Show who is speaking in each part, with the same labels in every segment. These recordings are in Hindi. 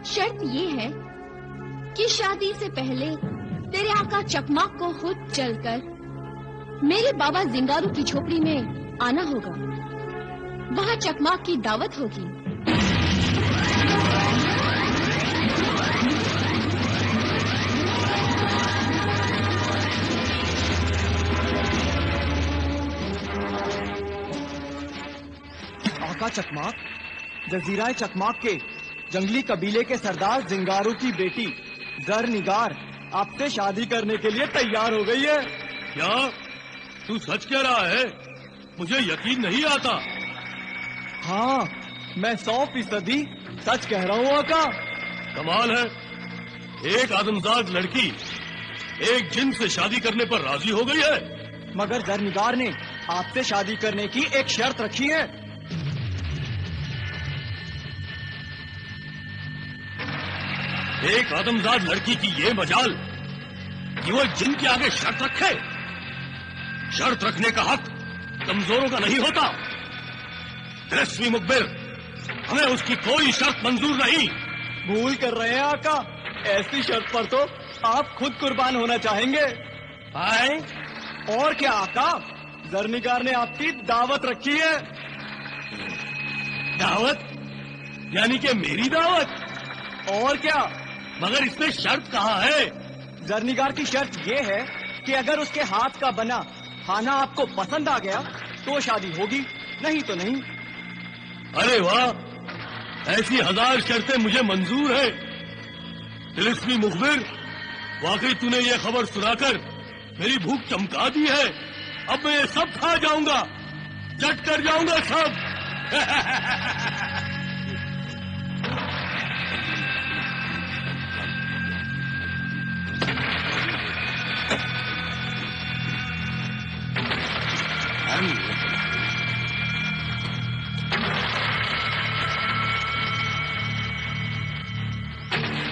Speaker 1: शर्त ये है कि शादी से पहले तेरे आका चकमाक को खुद चलकर मेरे बाबा जिंगारू की झोपड़ी में आना होगा। वहाँ चकमाक की दावत होगी।
Speaker 2: आका चकमाक, जजीरा चकमाक के जंगली कबीले के सरदार जिंगारू की बेटी जरनिगार आपसे शादी करने के लिए तैयार हो गई है।
Speaker 3: क्या तू सच कह रहा है? मुझे यकीन नहीं आता।
Speaker 2: हाँ, मैं 100% सच कह रहा हूँ आका।
Speaker 3: कमाल है, एक आदमजाद लड़की एक जिन से शादी करने पर राजी हो गई है।
Speaker 2: मगर जरनिगार ने आपसे शादी करने की एक शर्त रखी है।
Speaker 3: एक आदमजाद लड़की की ये मजाल कि वो जिन के आगे शर्त रखे। शर्त रखने का हक कमजोरों का नहीं होता। तिलिस्मी मुखबिर, हमें उसकी कोई शर्त मंजूर नहीं।
Speaker 2: भूल कर रहे हैं आका, ऐसी शर्त पर तो आप खुद कुर्बान होना चाहेंगे।
Speaker 3: आए?
Speaker 2: और क्या आका, जरनिगार ने आपकी दावत रखी है।
Speaker 3: दावत? यानी कि मेरी दावत?
Speaker 2: और क्या,
Speaker 3: मगर इसमें शर्त कहाँ है?
Speaker 2: जरनिगार की शर्त ये है कि अगर उसके हाथ का बना खाना आपको पसंद आ गया तो शादी होगी, नहीं तो नहीं।
Speaker 3: अरे वाह, ऐसी 1000 शर्तें मुझे मंजूर है। तिलिस्मी मुखबिर, वाकई तूने ये खबर सुनाकर मेरी भूख चमका दी है। अब मैं ये सब खा जाऊंगा, चट कर जाऊंगा सब।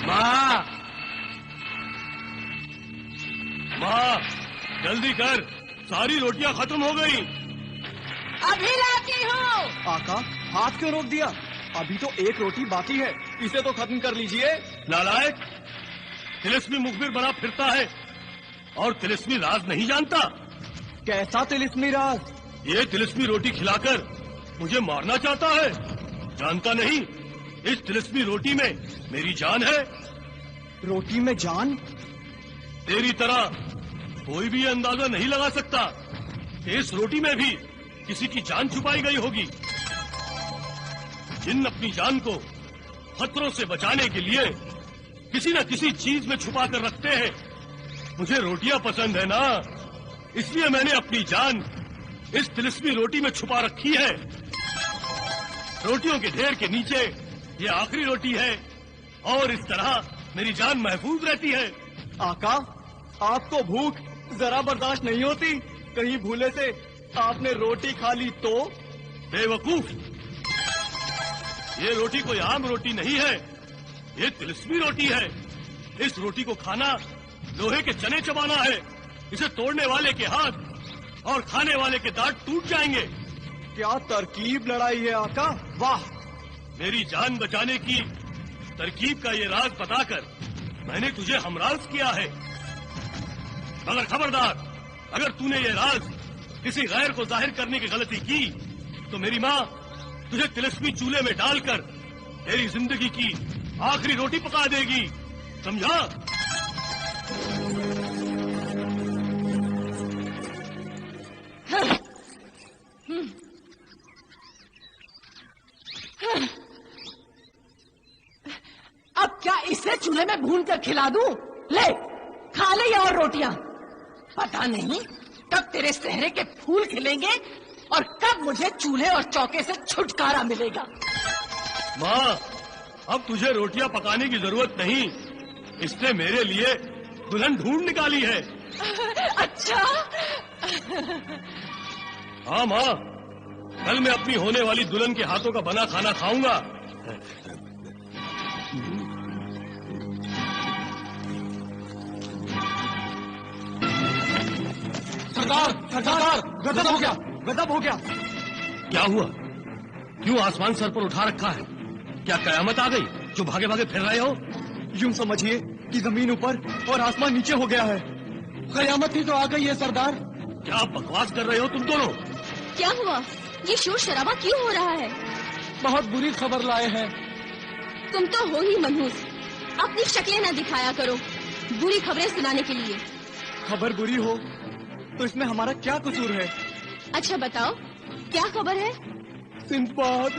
Speaker 3: माँ, माँ, जल्दी कर, सारी रोटियां खत्म हो गई।
Speaker 4: अभी लाती हूँ।
Speaker 2: आका, हाथ क्यों रोक दिया? अभी तो एक रोटी बाकी है, इसे तो खत्म कर लीजिए।
Speaker 3: नालायक, तिलिस्मी मुखबिर बना फिरता है और तिलिस्मी राज नहीं जानता।
Speaker 2: कैसा तिलिस्मी राज?
Speaker 3: ये तिलिस्मी रोटी खिलाकर मुझे मारना चाहता है। जानता नहीं, इस तिलिस्मी रोटी में मेरी जान है।
Speaker 2: रोटी में जान?
Speaker 3: तेरी तरह कोई भी अंदाजा नहीं लगा सकता कि इस रोटी में भी किसी की जान छुपाई गई होगी। जिन अपनी जान को खतरों से बचाने के लिए किसी न किसी चीज में छुपा कर रखते हैं। मुझे रोटियां पसंद है ना, इसलिए मैंने अपनी जान इस तिलिस्मी रोटी में छुपा रखी है। रोटियों के ढेर के नीचे ये आखिरी रोटी है और इस तरह मेरी जान महफूज रहती है।
Speaker 2: आका, आपको भूख जरा बर्दाश्त नहीं होती? कहीं भूले से आपने रोटी खा ली तो?
Speaker 3: बेवकूफ, ये रोटी कोई आम रोटी नहीं है, ये तिलिस्मी रोटी है। इस रोटी को खाना लोहे के चने चबाना है। इसे तोड़ने वाले के हाथ और खाने वाले के दांत टूट जाएंगे।
Speaker 2: क्या तरकीब लड़ाई है आका, वाह!
Speaker 3: मेरी जान बचाने की तरकीब का ये राज बताकर मैंने तुझे हमराज किया है। मगर खबरदार, अगर तूने ये राज किसी गैर को जाहिर करने की गलती की तो मेरी माँ तुझे तिलिस्मी चूल्हे में डालकर तेरी जिंदगी की आखिरी रोटी पका देगी, समझा?
Speaker 4: अब क्या इसे चूल्हे में भून कर खिला दूं? ले, खा ले ये और रोटियां। पता नहीं कब तेरे सेहरे के फूल खिलेंगे और कब मुझे चूल्हे और चौके से छुटकारा मिलेगा।
Speaker 3: माँ, अब तुझे रोटियां पकाने की जरूरत नहीं, इसने मेरे लिए दुल्हन ढूंढ निकाली है।
Speaker 4: अच्छा?
Speaker 3: हाँ माँ, कल मैं अपनी होने वाली दुल्हन के हाथों का बना खाना खाऊंगा।
Speaker 2: सरदार, सरदार, गजब हो गया, गजब हो गया।
Speaker 3: क्या हुआ? क्यों आसमान सर पर उठा रखा है? क्या कयामत आ गई? जो भागे भागे फिर रहे हो?
Speaker 2: यूं समझिए कि जमीन ऊपर और आसमान नीचे हो गया है। कयामत ही तो आ गई है सरदार।
Speaker 3: क्या बकवास कर रहे हो तुम दोनों?
Speaker 1: क्या हुआ? ये शोर शराबा क्यों हो रहा है?
Speaker 2: बहुत बुरी खबर लाए हैं।
Speaker 1: तुम तो हो ही मनहूस। अपनी शक्लें न दिखाया करो बुरी खबरें सुनाने के लिए।
Speaker 2: खबर बुरी हो तो इसमें हमारा क्या कसूर है?
Speaker 1: अच्छा बताओ, क्या खबर है?
Speaker 2: सिंदबाद।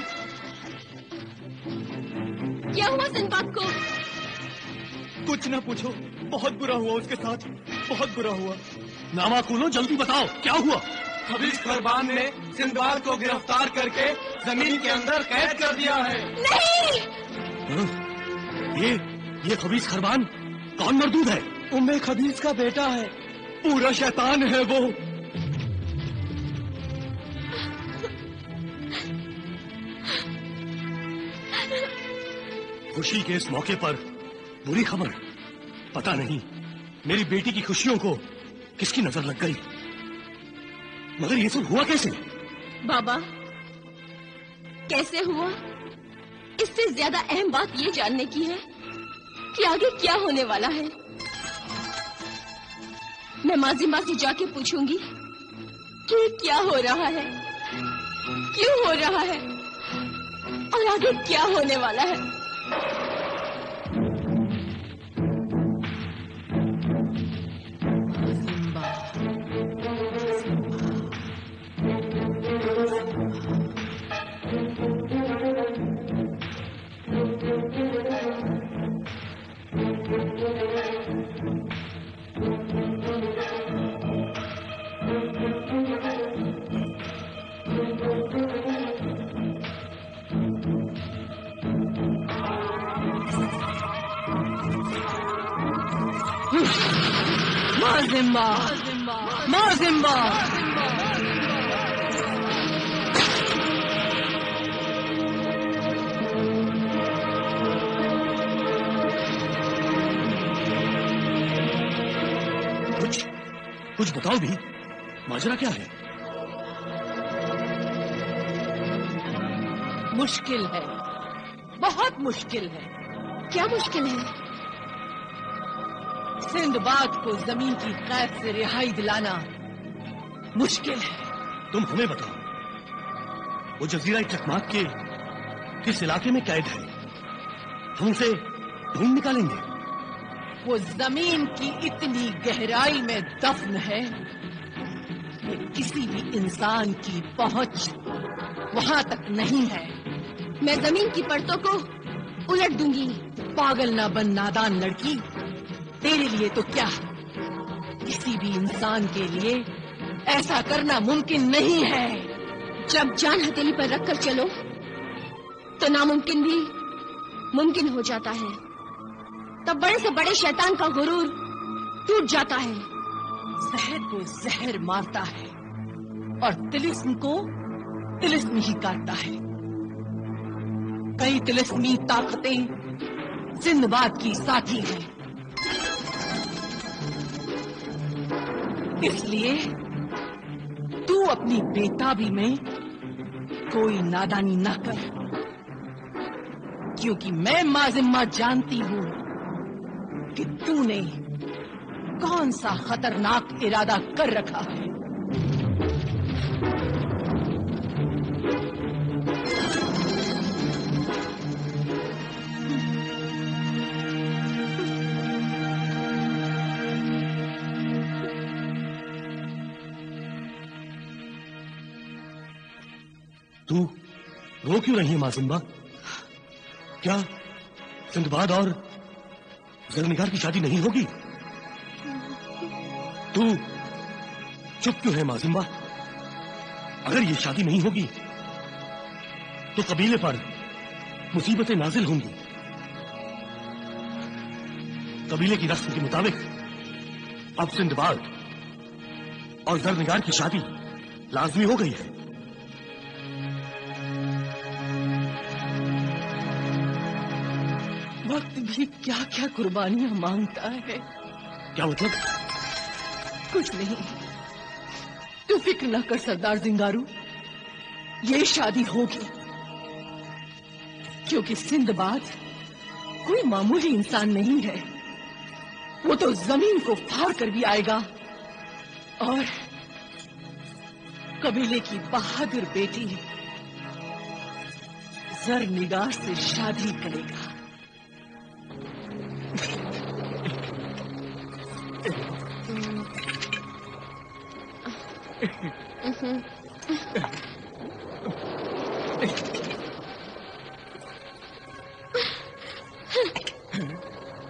Speaker 1: क्या हुआ सिंदबाद को?
Speaker 2: कुछ न पूछो, बहुत बुरा हुआ उसके साथ, बहुत बुरा हुआ।
Speaker 3: नामा खोलो, जल्दी बताओ क्या हुआ?
Speaker 2: खबीज खरबान ने सिंदबाद को गिरफ्तार करके जमीन के अंदर कैद कर दिया है।
Speaker 1: नहीं!
Speaker 3: ये खबीज खरबान कौन मरदूद है?
Speaker 2: उम्मे खबीज का बेटा है, पूरा शैतान है वो।
Speaker 3: खुशी के इस मौके पर बुरी खबर। पता नहीं मेरी बेटी की खुशियों को किसकी नजर लग गई। मगर ये सब हुआ कैसे?
Speaker 1: बाबा, कैसे हुआ इससे ज्यादा अहम बात ये जानने की है कि आगे क्या होने वाला है। मैं माजिमा से जाके पूछूंगी कि क्या हो रहा है, क्यों हो रहा है और आगे क्या होने वाला है।
Speaker 4: माजिम्बा, माजिम्बा।
Speaker 3: कुछ बताओ भी, माजरा क्या है?
Speaker 4: मुश्किल है, बहुत मुश्किल है।
Speaker 1: क्या मुश्किल है?
Speaker 4: सिंदबाद को जमीन की कैद से रिहाई दिलाना मुश्किल है।
Speaker 3: तुम हमें बताओ, वो जजीरा चकमाक के किस इलाके में कैद है? हम उसे ढूंढ निकालेंगे।
Speaker 4: वो जमीन की इतनी गहराई में दफन है कि किसी भी इंसान की पहुंच वहां तक नहीं है।
Speaker 1: मैं जमीन की परतों को उलट दूंगी।
Speaker 4: पागल ना बन नादान लड़की, तेरे लिए तो क्या, किसी भी इंसान के लिए ऐसा करना मुमकिन नहीं है।
Speaker 1: जब जान हथेली पर रखकर चलो तो नामुमकिन भी मुमकिन हो जाता है। तब बड़े से बड़े शैतान का गुरूर टूट जाता है।
Speaker 4: जहर को जहर मारता है और तिलिस्म को तिलिस्म ही काटता है। कई तिलिस्मी ताकतें सिंदबाद की साथी हैं। इसलिए तू अपनी बेताबी में कोई नादानी ना कर, क्योंकि मैं माजिम्मा जानती हूं कि तूने कौन सा खतरनाक इरादा कर रखा है।
Speaker 3: तू रो क्यों रही है माजिम्बा? क्या सिंदबाद और ज़ुल्फ़िकार की शादी नहीं होगी? तू चुप क्यों है माजिम्बा? अगर ये शादी नहीं होगी तो कबीले पर मुसीबतें नाजिल होंगी। कबीले की रस्म के मुताबिक अब सिंदबाद और ज़ुल्फ़िकार की शादी लाजमी हो गई है।
Speaker 4: वक्त भी क्या क्या कुर्बानियां मांगता है।
Speaker 3: क्या मतलब?
Speaker 4: कुछ नहीं, तू फिक्र न कर सरदार जिंगारू, ये शादी होगी, क्योंकि सिंदबाद कोई मामूली इंसान नहीं है। वो तो जमीन को फाड़ कर भी आएगा और कबीले की बहादुर बेटी जरनिगार से शादी करेगा।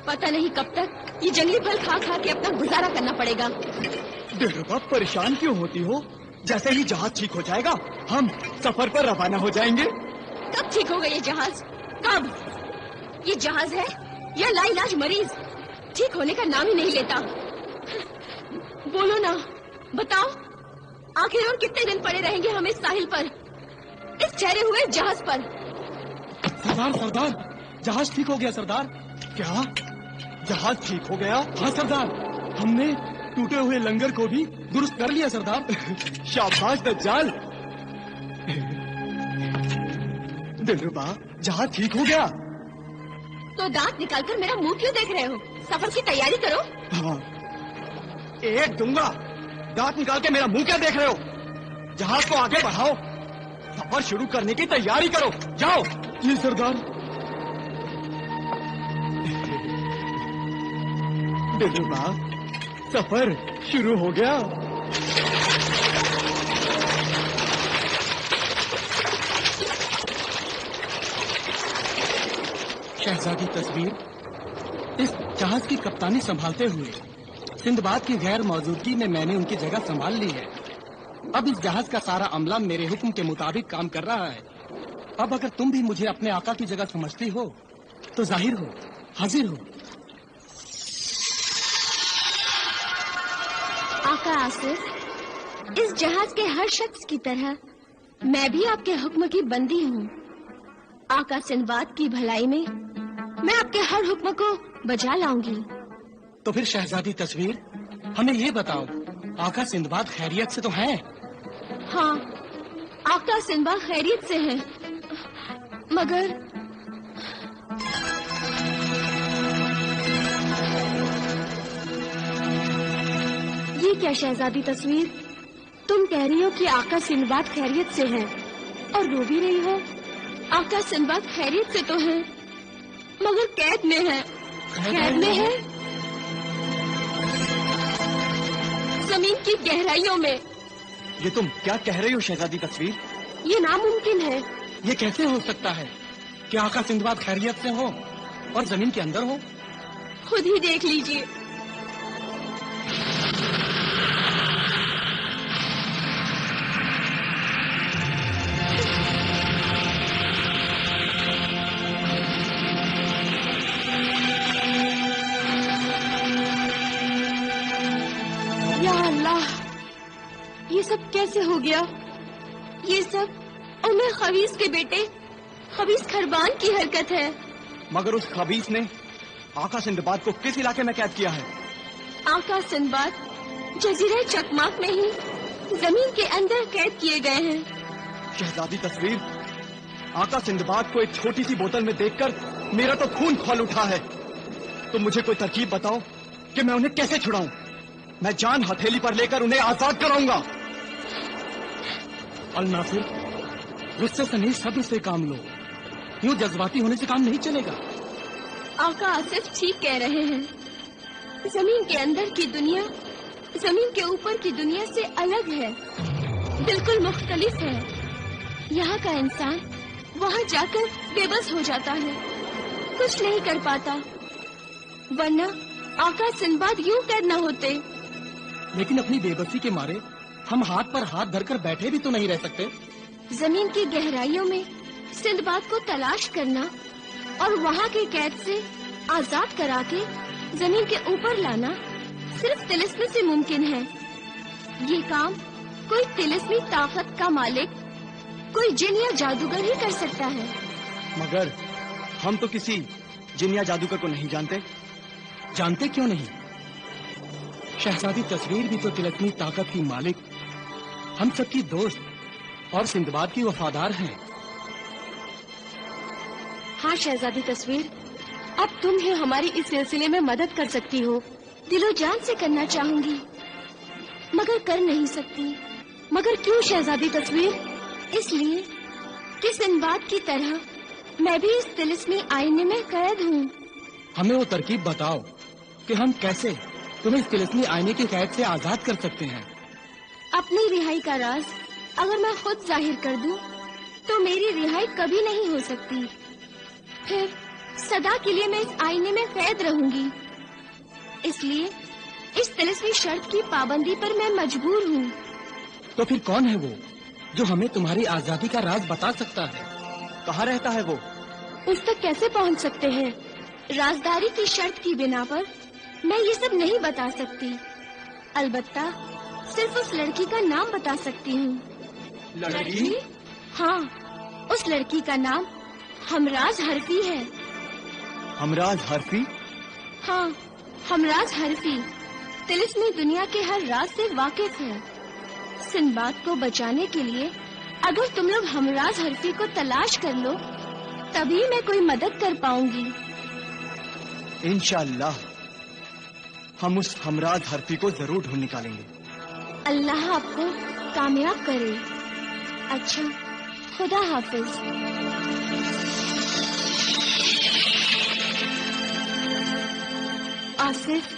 Speaker 1: पता नहीं कब तक ये जंगली फल खा खा के अपना गुजारा करना पड़ेगा।
Speaker 2: दिलरुबा, परेशान क्यों होती हो? जैसे ही जहाज ठीक हो जाएगा हम सफर पर रवाना हो जाएंगे।
Speaker 1: कब ठीक होगा ये जहाज? कब? ये जहाज है या लाइलाज मरीज? ठीक होने का नाम ही नहीं लेता। बोलो ना, बताओ, आखिर और कितने दिन पड़े रहेंगे हम इस साहिल पर, इस ठहरे हुए जहाज पर?
Speaker 2: सरदार, सरदार, जहाज ठीक हो गया सरदार। क्या जहाज ठीक हो गया? हाँ सरदार, हमने टूटे हुए लंगर को भी दुरुस्त कर लिया सरदार। शाबाश दज्जाल। दिलरुबा, जहाज ठीक हो गया।
Speaker 1: तो दांत निकालकर मेरा मुंह क्यों देख रहे हो? सफर की तैयारी करो।
Speaker 2: हाँ, एक दूंगा। दांत निकाल के मेरा मुंह क्या देख रहे हो? जहाज को आगे बढ़ाओ, सफर शुरू करने की तैयारी करो। जाओ। जी सरदार। दिलरुबा, सफर शुरू हो गया।
Speaker 5: शहजादी तस्वीर, इस जहाज की कप्तानी संभालते हुए सिंदबाद की गैर मौजूदगी में मैंने उनकी जगह संभाल ली है। अब इस जहाज का सारा अमला मेरे हुक्म के मुताबिक काम कर रहा है। अब अगर तुम भी मुझे अपने आका की जगह समझती हो तो जाहिर हो, हाजिर हो।
Speaker 1: आका आसिफ, इस जहाज के हर शख्स की तरह मैं भी आपके हुक्म की बंदी हूँ। आका सिंदबाद की भलाई में मैं आपके हर हुक्म को बजा लाऊंगी।
Speaker 5: तो फिर शहजादी तस्वीर, हमें ये बताओ, आका सिंदबाद खैरियत से तो हैं?
Speaker 1: हाँ, आका सिंदबाद खैरियत से हैं, मगर ये क्या शहजादी तस्वीर, तुम कह रही हो कि आका सिंदबाद खैरियत से हैं और रो भी रही हो। आका सिंदबाद खैरियत से तो हैं, मगर कैद में है। कैद में है जमीन की गहराइयों में।
Speaker 2: ये तुम क्या कह रही हो शहजादी तस्वीर?
Speaker 1: ये नामुमकिन है।
Speaker 5: ये कैसे हो सकता है कि आका सिंदबाद खैरियत से हो और जमीन के अंदर हो?
Speaker 1: खुद ही देख लीजिए। या अल्लाह, ये सब कैसे हो गया? ये सब उमर खबीस के बेटे खबीस खरबान की हरकत है।
Speaker 2: मगर उस खबीस ने आका सिंदबाद को किस इलाके में कैद किया है?
Speaker 1: आका सिंदबाद जजीरे चकमाक में ही जमीन के अंदर कैद किए गए हैं।
Speaker 2: शहजादी तस्वीर, आका सिंदबाद को एक छोटी सी बोतल में देखकर मेरा तो खून खौल उठा है। तो मुझे कोई तरकीब बताओ कि मैं उन्हें कैसे छुड़ाऊं। मैं जान हथेली पर लेकर उन्हें आजाद कराऊंगा।
Speaker 5: अल नासिर, गुस्से से नहीं, सब्र से काम लो। यूं जज्बाती होने से काम नहीं चलेगा।
Speaker 1: आका आसिफ ठीक कह रहे हैं। जमीन के अंदर की दुनिया जमीन के ऊपर की दुनिया से अलग है, बिल्कुल मुख्तलिफ है। यहाँ का इंसान वहाँ जाकर बेबस हो जाता है, कुछ नहीं कर पाता, वरना आका सिंदबाद यूं कैद न होते।
Speaker 5: लेकिन अपनी बेबसी के मारे हम हाथ पर हाथ धरकर बैठे भी तो नहीं रह सकते।
Speaker 1: जमीन की गहराइयों में सिंदबाद को तलाश करना और वहाँ के कैद से आजाद करा के जमीन के ऊपर लाना सिर्फ तिलिस्मी से मुमकिन है। ये काम कोई तिलिस्मी ताकत का मालिक, कोई जिन या जादूगर ही कर सकता है।
Speaker 2: मगर हम तो किसी जिन या जादूगर को नहीं जानते।
Speaker 5: जानते क्यों नहीं? शहजादी तस्वीर भी तो तिलस्मी ताकत की मालिक, हम सबकी दोस्त और सिंदबाद की वफादार हैं।
Speaker 1: हाँ शहजादी तस्वीर, अब तुम ही हमारी इस सिलसिले में मदद कर सकती हो। दिलो जान से करना चाहूंगी, मगर कर नहीं सकती। मगर क्यों शहजादी तस्वीर? इसलिए कि सिंदबाद की तरह मैं भी इस तिलिस्मी आईने में कैद हूँ।
Speaker 5: हमें वो तरकीब बताओ कि हम कैसे तुम्हें इस तिलिस्मी आईने की कैद से आजाद कर सकते हैं।
Speaker 1: अपनी रिहाई का राज अगर मैं खुद जाहिर कर दूं, तो मेरी रिहाई कभी नहीं हो सकती। फिर सदा के लिए मैं इस आईने में कैद रहूंगी। इसलिए इस तिलिस्मी शर्त की पाबंदी पर मैं मजबूर हूँ।
Speaker 5: तो फिर कौन है वो जो हमें तुम्हारी आजादी का राज बता सकता है?
Speaker 2: कहाँ रहता है वो?
Speaker 1: उस तक कैसे पहुँच सकते हैं? राजदारी की शर्त की बिना पर मैं ये सब नहीं बता सकती। अलबत्ता सिर्फ उस लड़की का नाम बता सकती हूँ।
Speaker 2: लड़की?
Speaker 1: हाँ, उस लड़की का नाम हमराज हरफी है।
Speaker 2: हमराज हरफी?
Speaker 1: हाँ, हमराज हरफी तिलिस्मी दुनिया के हर राज से वाकिफ है। सिंदबाद को बचाने के लिए अगर तुम लोग हमराज हरफी को तलाश कर लो, तभी मैं कोई मदद कर पाऊंगी।
Speaker 2: इंशाअल्लाह हम उस हमराज हरफी को जरूर ढूंढ निकालेंगे।
Speaker 1: अल्लाह आपको कामयाब करे। अच्छा, खुदा हाफिज। आसिफ,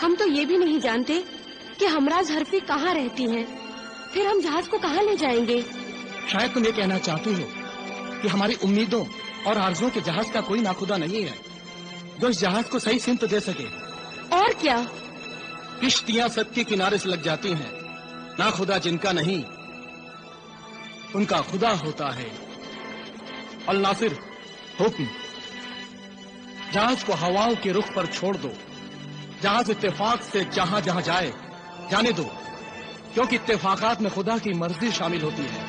Speaker 1: हम तो ये भी नहीं जानते कि हमराज हरफी कहाँ रहती हैं। फिर हम जहाज को कहाँ ले जाएंगे?
Speaker 5: शायद तुम ये कहना चाहती हो कि हमारी उम्मीदों और आरज़ुओं के जहाज का कोई नाखुदा नहीं है जो इस जहाज को सही सिमत दे सके।
Speaker 1: और क्या?
Speaker 5: किश्तियां सद के किनारे से लग जाती हैं, नाखुदा जिनका नहीं उनका खुदा होता है। अल नासिर, हुक्म, जहाज को हवाओं के रुख पर छोड़ दो। जहाज इत्तेफाक से जहां जहां जाए जाने दो, क्योंकि इत्तेफाकात में खुदा की मर्जी शामिल होती है।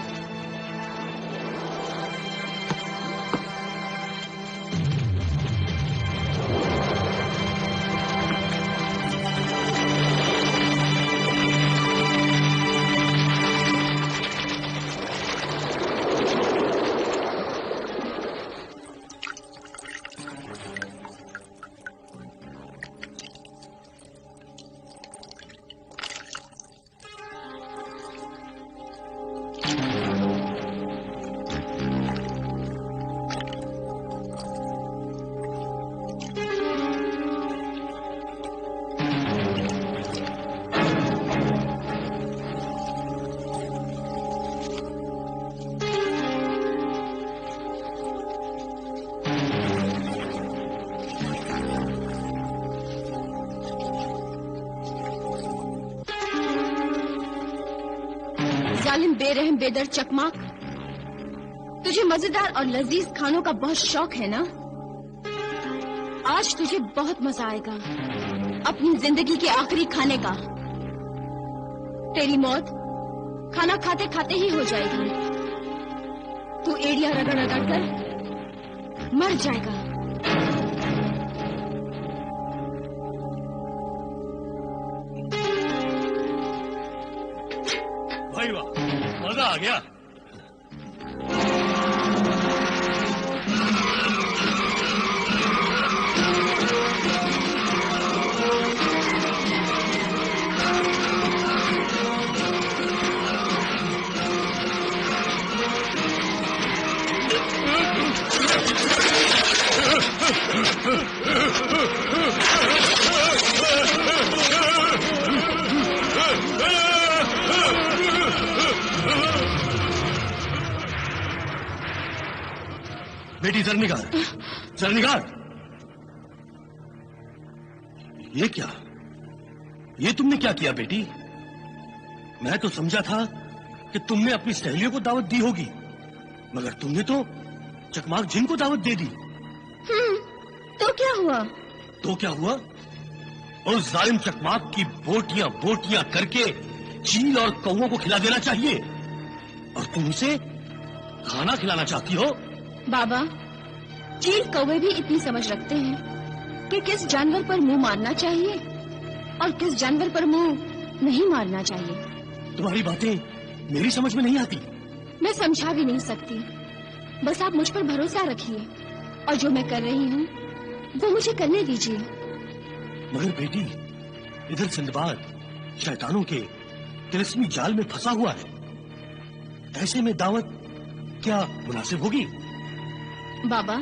Speaker 1: जालिम बेरहम बेदर चकमाक, तुझे मजेदार और लजीज खानों का बहुत शौक है ना? आज तुझे बहुत मजा आएगा अपनी जिंदगी के आखिरी खाने का। तेरी मौत खाना खाते खाते ही हो जाएगी। तू एड़िया रगड़ रगड़ कर मर जाएगा।
Speaker 3: भाई वाह, मजा आ गया। बेटी जरनिगार, जरनिगार, ये क्या? ये तुमने क्या किया बेटी? मैं तो समझा था कि तुमने अपनी सहेलियों को दावत दी होगी, मगर तुमने तो चकमाक जिन को दावत दे दी।
Speaker 1: तो क्या हुआ?
Speaker 3: तो क्या हुआ? उस जालिम चकमाक की बोटियां बोटियां करके चील और कौवों को खिला देना चाहिए, और तुम उसे खाना खिलाना चाहती हो।
Speaker 1: बाबा, चील कौवे भी इतनी समझ रखते हैं कि किस जानवर पर मुंह मारना चाहिए और किस जानवर पर मुंह नहीं मारना चाहिए।
Speaker 3: तुम्हारी बातें मेरी समझ में नहीं आती।
Speaker 1: मैं समझा भी नहीं सकती। बस आप मुझ पर भरोसा रखिए, और जो मैं कर रही हूँ वो मुझे करने दीजिए।
Speaker 3: मगर बेटी, इधर सिंदबाद शैतानों के तिलस्मी जाल में फंसा हुआ है। ऐसे में दावत क्या मुनासिब होगी?
Speaker 1: बाबा,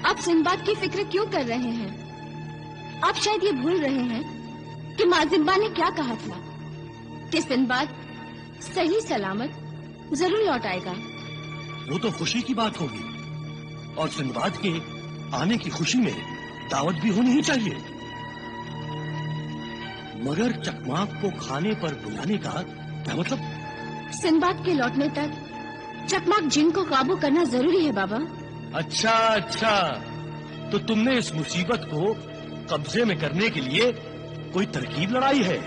Speaker 1: आप सिंदबाद की फिक्र क्यों कर रहे हैं? आप शायद ये भूल रहे हैं कि माँ जिम्बा ने क्या कहा था कि सिंदबाद सही सलामत जरूर लौट आएगा।
Speaker 3: वो तो खुशी की बात होगी, और सिंदबाद के आने की खुशी में दावत भी होनी ही चाहिए। मगर चकमाक को खाने पर बुलाने का क्या मतलब?
Speaker 1: सिंदबाद के लौटने तक चकमाक जिन को काबू करना जरूरी है बाबा।
Speaker 3: अच्छा अच्छा, तो तुमने इस मुसीबत को कब्जे में करने के लिए कोई तरकीब लड़ाई है।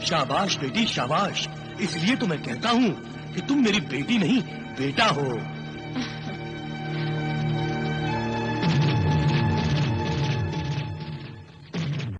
Speaker 3: शाबाश बेटी शाबाश। इसलिए तो मैं कहता हूँ कि तुम मेरी बेटी नहीं बेटा हो।